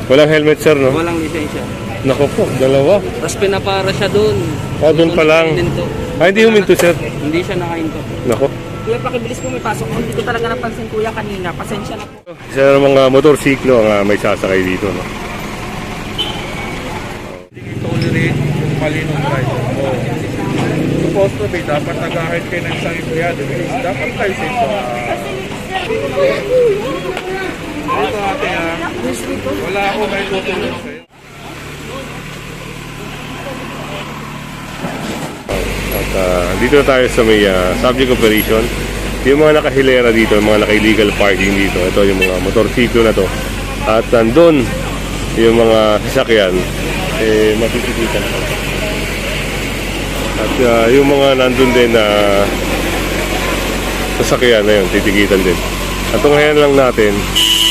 Walang helmet, sir, no? Walang lisensya. Nako po, dalawa. Tapos pinapara siya doon. Doon pa lang. Hindi huminto, sir. Hindi siya nakahinto. Nako. Kuya, pakibilis po, may pasok ko. Hindi ko talaga napansin, kuya, kanina. Pasensya na po. Isa ng mga motorsiklo ang may sasakay dito, no? Ito ulit yung mali ng driver mo. Supposed to be, dapat nag-ahit kayo ng isang empleyado. Dapat tayo sa ito. Ito ate ha. Wala ako may tutulong sa'yo. At dito tayo sa may subject operation. Yung mga nakahilera dito, yung mga naka-illegal parking dito. Ito yung mga motorsiklo na to. At nandun yung mga sasakyan, matitikitan na. At yung mga nandun din na sasakyan na yun, titikitan din. At ngayon lang natin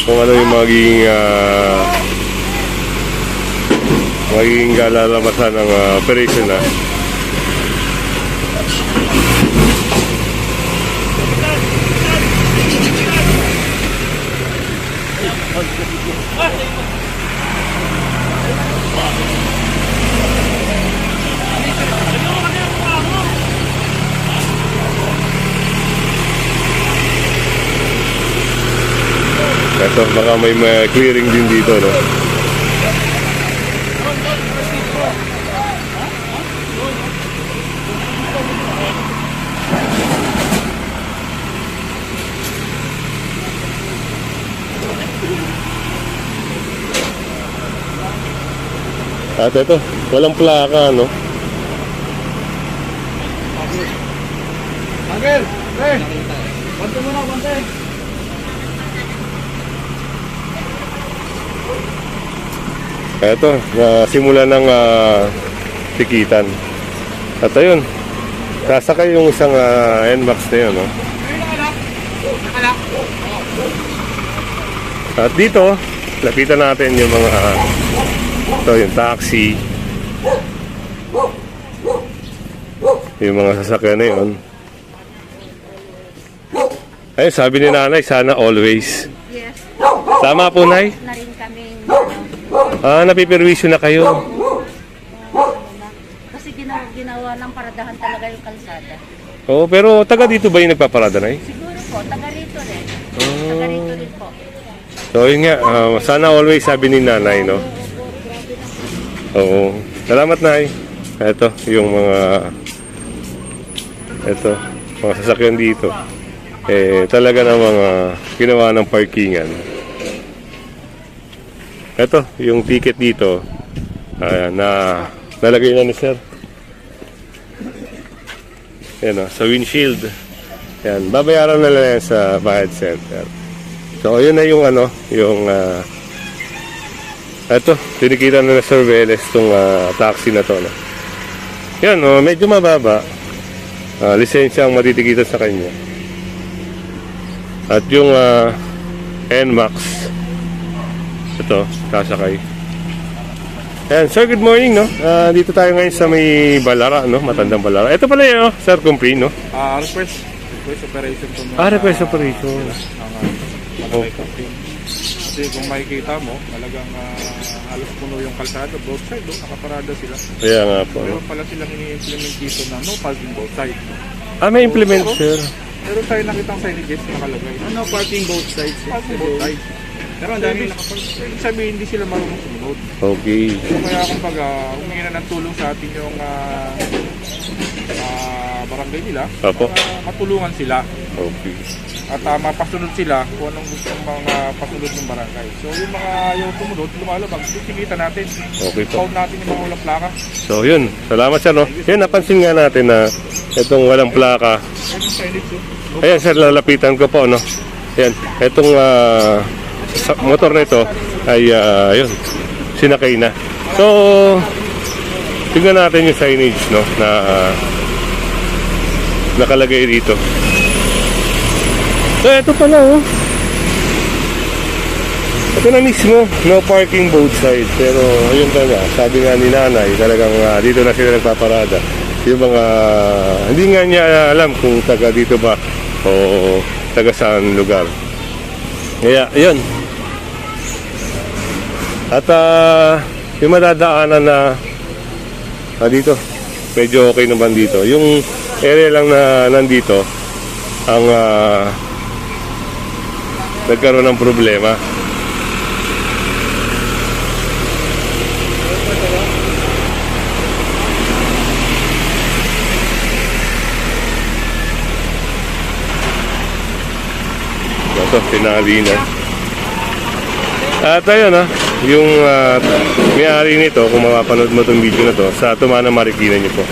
kung ano yung magiging lalamasan ng operation na. Ito, baka may clearing din dito, no? At ito, walang plaka, no? Uncle! Hey! Bante mo na, bante! Ito, simula ng tikitan. At ayun, sasakay yung isang NMAX na yun, no? At dito, lapitan natin yung mga ito, yung taxi, yung mga sasakyan na yun. Ayun, sabi ni nanay, sana always. Yes. Tama po, nay? Na rin kami. Napiperwisyo na kayo. Kasi ginawa lang paradahan talaga yung kalsada. Oo, pero taga dito ba yung nagpaparada, nay? Siguro po, taga rito rin. Taga rito rin po. So yun nga, sana always, sabi ni nanay, no? Oo. Salamat, nay. Ito, yung mga sasakyan dito. Talaga na mga ginawa ng parkingan. Ito, yung ticket dito, na nalagay na ni sir. Yan, sa windshield. Yan, babayaran na lang yan sa Bayad Center. So, yun na yung ito, tinikita na Sir Veles itong taxi na to. No? Yan, medyo mababa. Lisensya ang matitikitan sa kanya. At yung NMAX, ito, sasakay. Ayan, sir, good morning, no? Dito tayo ngayon sa may Balara, no? Matandang Balara. Ito pala yun, Sir Kumpri, no? Request operation to Request operation. Malaki campaign. Kasi kung makikita mo, talagang halos puno yung kalsada, both side, nakaparada sila. Kaya nga po. Pero pala silang ini-implement dito na no parking both side. May implement, sir. Pero tayo nakitang signages nakalagay. Ano, parking both sides? Parking both sides. Pero ang dami nakapag... sabihin, hindi sila marunong sumunod. Okay. So kaya kumbaga, humingi na ng tulong sa atin yung barangay nila. Apo. Para matulungan sila. Okay. At mapasunod sila kung anong gusto ng mga pasunod ng barangay. So yung mga yung tumunod, lumalabag, titikita natin. Okay po. Count natin yung mga walang plaka. So, yun. Salamat, sir, no? Yan, napansin nga natin na itong walang plaka. Yan yung signage. Ayan, sir, lalapitan ko po, no? Yan, itong motor na ito ay, yun, sinakay na. So, tingnan natin yung signage, no, na nakalagay dito. So, ito pala, oh. Ito na mismo, no parking both sides. Pero, yun talaga, sabi nga ni nanay, talagang dito na sila nagpaparada. Yung mga, hindi nga niya alam kung taga dito ba o taga saan lugar. Kaya, yun. At yung madadaanan na dito, medyo okay naman dito. Yung area lang na nandito ang nagkaroon ng problema. Ito, tinali na. At ayun yung may-ari nito, kung mapapanood mo itong video na to, sa Tumana Marikina nyo po.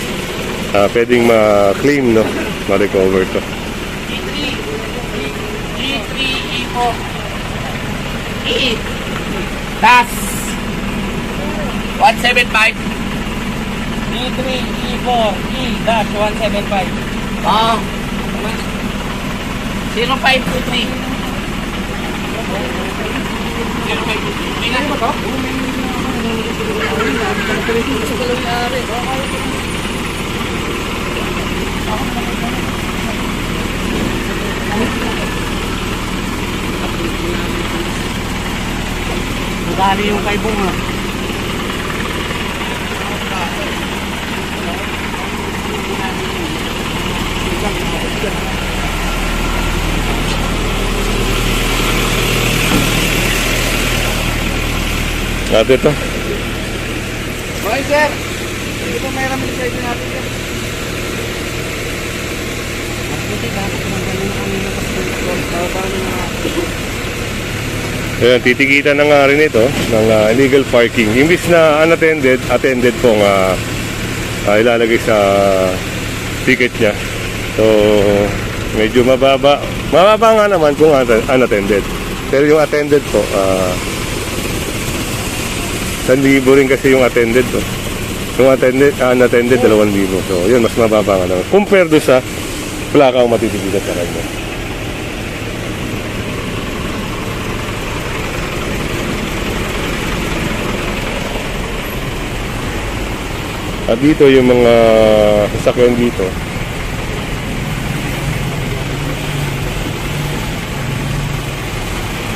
Pwedeng ma-claim, no? Ma-recover to. E3, E4, E8, Das 175. E3, E4, E, dash 175. Oo. 0523. Magkano yung kay Bunga? At ito. Okay, sir. Hindi po may ramin sa inyo natin, sir. Ayan, titikitan na nga rin ito ng illegal parking. Imbis na unattended, attended pong ilalagay sa ticket niya. So, medyo mababa. Mababa nga naman kung unattended. Pero yung attended po, 1,000 rin kasi yung attended po. Yung unattended, 2,000. So, yun, mas mababa nga naman. Compare doon sa plaka ang matitikitan sa kanya. At dito yung mga sasakyan dito.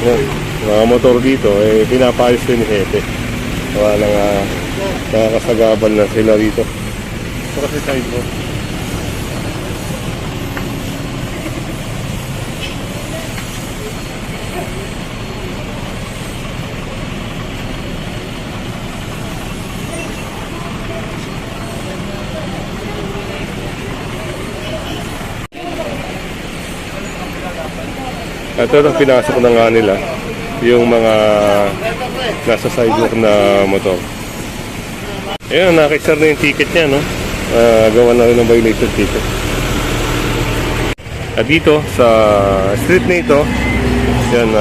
Yan, mga motor dito, pinapayos ko ni Hepe. Wala nang nakakasagabal na sila dito. Ito kasi side mo. At ito, pinasok na nga nila yung mga nasa sidewalk na motor. Ayun, nakisar na yung ticket niya, no? Gawa na rin ng violation ticket. At dito, sa street na ito, yan,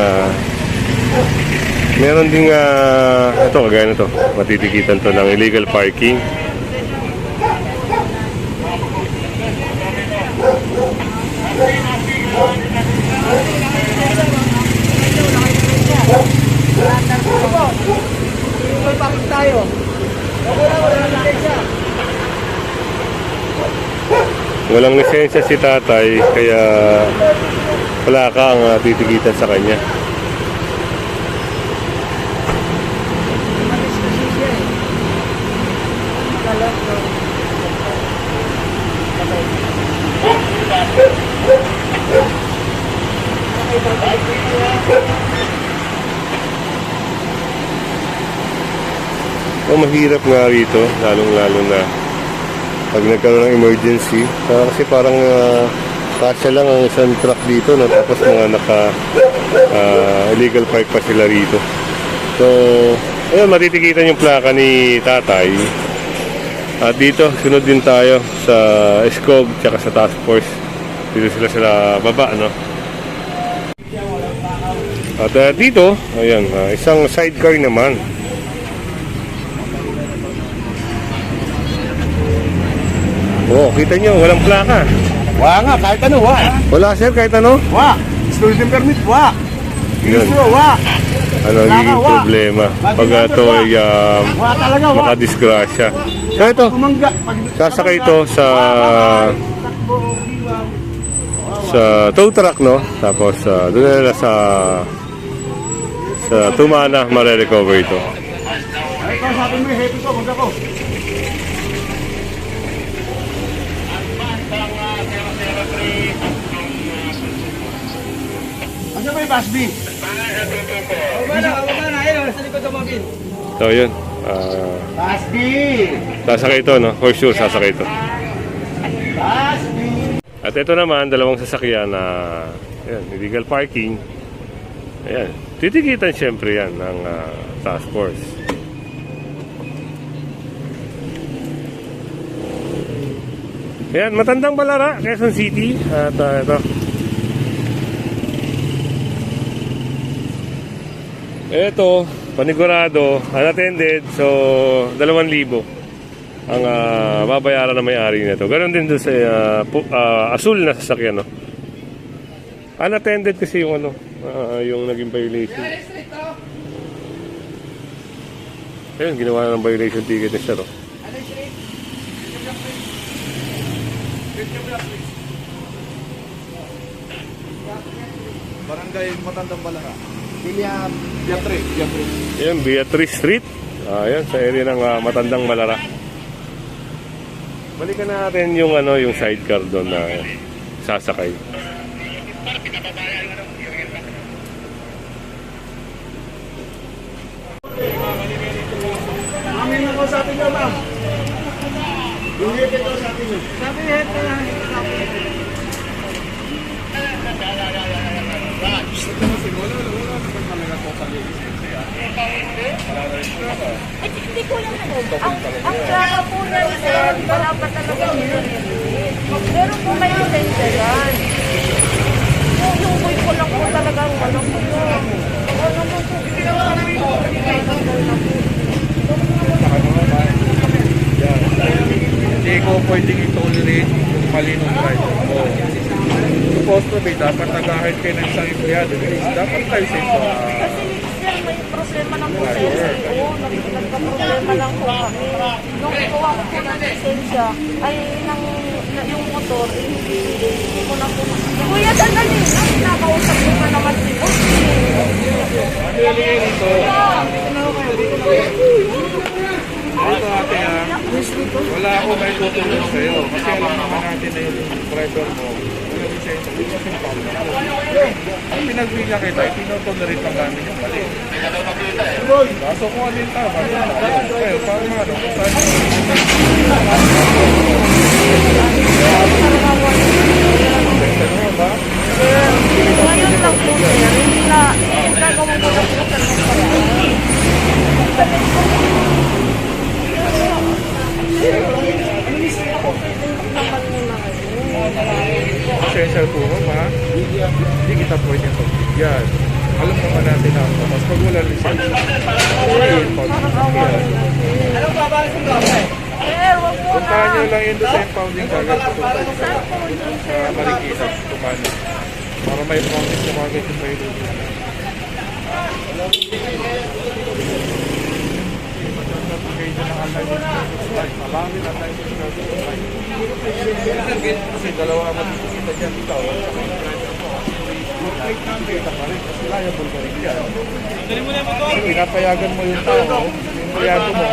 meron ding, ito, kagaya na ito, matitikitan to ng illegal parking. Tayo. Walang lisensya si tatay, kaya wala ka ang titikitan sa kanya. Mahirap nga rito, lalong-lalo na pag nagkaroon ng emergency. Kasi parang kasya lang ang isang truck dito, no? Tapos mga illegal park pa sila rito. So, ayun, matitikitan yung plaka ni tatay. At dito, sunod din tayo sa SCOG tsaka sa task force. Dito sila baba, no? At dito, ayan, isang sidecar naman. Oh, kita nyo, walang plaka. Wala nga, kahit ano, wala. Wala sir, kahit ano. Wala. Student permit, wala. Yun. Wala. Ano nagiging problema pag ito ay Wala talaga, wala. makadisgrasya. So ito, sasakay ito sa tow truck, no? Tapos doon nila sa Tumana, mare-recover ito. Kausapin mo yung happy ko, huwag ako. Ano ba yung Basbi? Baba na, ayun, sa likod ng mobil. So yun, Basbi! sasakay ito, no? For sure, sasakay ito. Basbi! At ito naman, dalawang sasakyan na illegal parking. Ayan, titikitan syempre yan ng task force. Ayan, Matandang Balara, Quezon City. At ito. Ito, panigurado, unattended, so 2,000 ang babayaran na may-ari nito. Ganon din doon sa asul na sasakyan, no? Unattended kasi yung yung naging violation. Ayun, ginawa na ng violation ticket ni Sir, oh. Barangay Matandang Balara. Biatre. Ayan, Beatrice Street. Ayan, sa area ng Matandang Balara. Balikan natin yung yung sidecar doon na sasakay. Amin na kausapin nyo, ma'am. Yung happy ko sa atin nyo. Sabi happy na. Hindi ko lang ang plaka po na sir, wala pa talaga yun. Pero po may lisensya yan. Yung boy ko lang po talaga ang ano po yun. Ano mo po? Hindi ko pwedeng i-tolerate yung mali ng driver mo. Supposed to be, dapat nag-ahit kayo ng isang empleyado. Dapat tayo sa ito. Kasi sir, may problema lang po sa SEO. Nagka-problema lang po kami. Nung kuha ko po ng lisensya, ay yung motor, hindi ko na po. Kuya, sandali na. Nakausap ko na naman si Boss. Ito ate wala ako may tutulong sa'yo. Kasi alam naman natin na yung driver mo. Yung lisensya, yung kasing pound na ako. Ang pinagbigla kita, itinotolerate lang namin yung mali. Kaso kung ano yung tama, kaya para ano, kung saan ano ba? Ngayon lang po sir, hindi na gawin ko lang po sa Pasensya po ma, hindi kita pwedeng pagbigyan. Alam naman natin na mas pag wala lisensya. Anong babalik ng gawin? sir, wag mo na. Puntahan nyo lang yun doon sa impounding kagad sa Marikina. Tumahan. Para may promise na kagad yung may lulo. Kasi dalawa matikita dyan ikaw. Kita pa rin kasi liable ka rin yan. Pinapayagan mo yung tao, yung payado mo,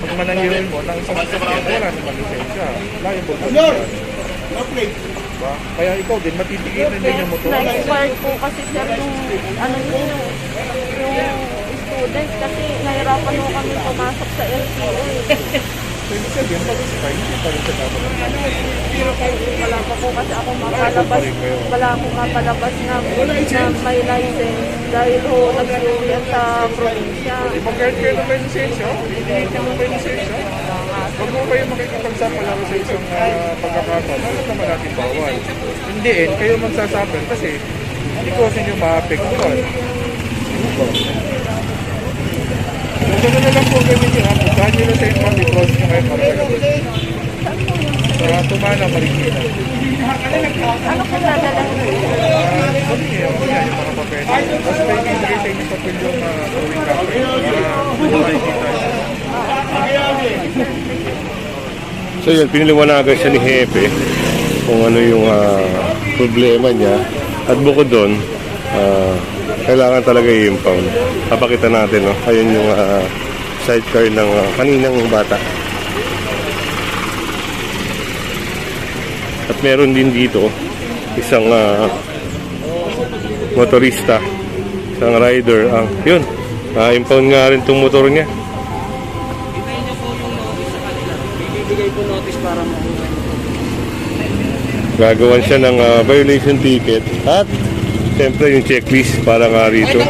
pag manangirin mo ng isang sasakyan, wala naman lisensya. Liable ka rin yan. Diba? Kaya ikaw din, matitigilan din yung motor. Na-expired po kasi sir yung student kasi nahirapan mo kami pumasok sa LTO. So, ibig sabihin, pag-expire, hindi pa rin sa dapat. Wala pa po kasi ako mapalabas. Wala akong mapalabas na may license dahil ho nag-uwian sa probinsya. Mag-guard kayo na may lisensya, hindi ka na may lisensya. Huwag mo kayo makikipagsapalaro sa isang pagkakataon. Alam naman natin bawal. Hindi kayo magsasapal kasi hindi ko sa inyo ma-apektuhan. So, gano'n na lang po gawin nyo. Puntahan nyo na sa impound, i-cross nyo kayo para sa gawin. Sa Tumana, Marikina. Ano po dadala? Sabi niyo, yan yung mga papel. Tapos may ibigay sa inyo papel yung towing company para makikita nyo. So yun, piniliwanagan siya ni Hepe kung ano yung problema niya. At bukod doon, kailangan talaga i-impound. Papakita natin, no? Ayun yung sidecar ng kaninang bata. At meron din dito isang motorista, isang rider. Yun, impound nga rin itong motor niya. Hintayin niyo po yung notice sa kanila. Bibigay po notice para makuha. Gagawan siya ng violation ticket at siyempre yung checklist para nga rito.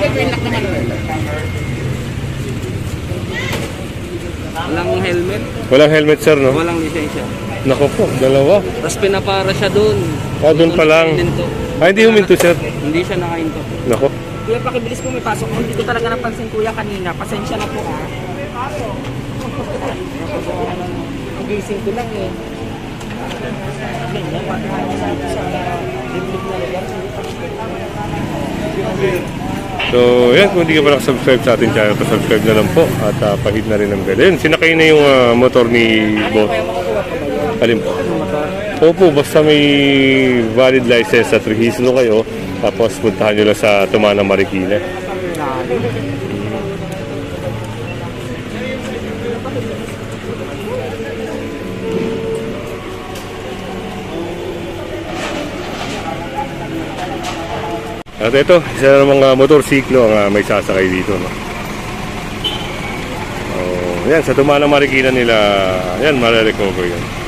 Walang helmet, Walang helmet sir, no? walang lisensya. Nako po, dalawa. Tapos pinapara siya doon. Doon pa lang. Hindi huminto sir. Hindi siya nakahinto. Nako. Kuya, pakibilis po, may pasok. Hindi ko talaga napansin, kuya, kanina. Pasensya na po, ha. Gising ko lang, eh. So, yan, kung hindi ka pa nakasubscribe sa ating channel, pasubscribe na lang po at pahid na rin ang bell. Yun, sinakay na yung motor ni Boss. Alin po? Opo, basta may valid license at rehistro kayo, tapos puntahan nyo lang sa Tumana, Marikina. At ito, isa ng mga motorsiklo ang may sasakay dito. No? Yan, sa Tumana, Marikina nila, yan, marirecover yan.